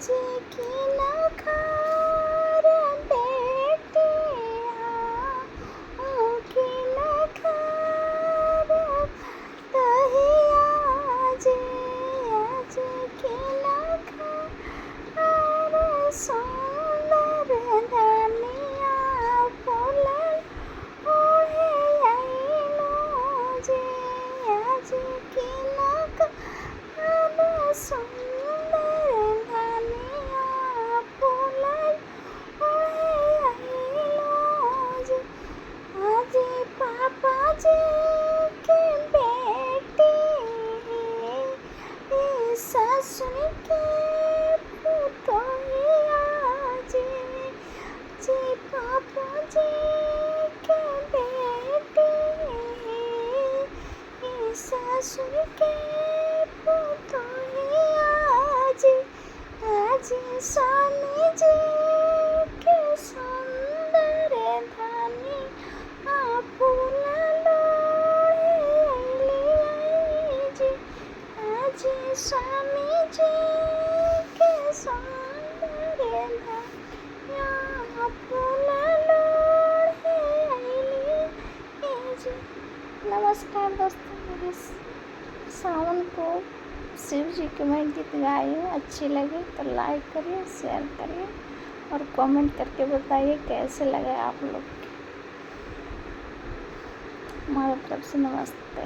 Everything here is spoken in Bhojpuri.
जी की नखार बेटिया की नखार कहिया जी आज की नखार सुंदर धनिया फूलन ओढ़े आइलो जी आज की नखार सुंदर धनिया फूलन ओढ़े आइलो जी आज पापा जी की बेटी ससुर के पुतोहिया जी जी पापा जी के बेटी ससुर के पुतोहिया जी आज स्वामी जी के सुंदर धनी फूल लोढ़े जी आज स्वामी जी के सुंदर धनिया फूल लोढ़े जी। नमस्कार दोस्तों, मेरे सावन को शिव जी के मैं गीत गाई हूँ। अच्छी लगी तो लाइक करिए, शेयर करिए और कमेंट करके बताइए कैसे लगे आप लोग। हमारी तरफ से नमस्ते।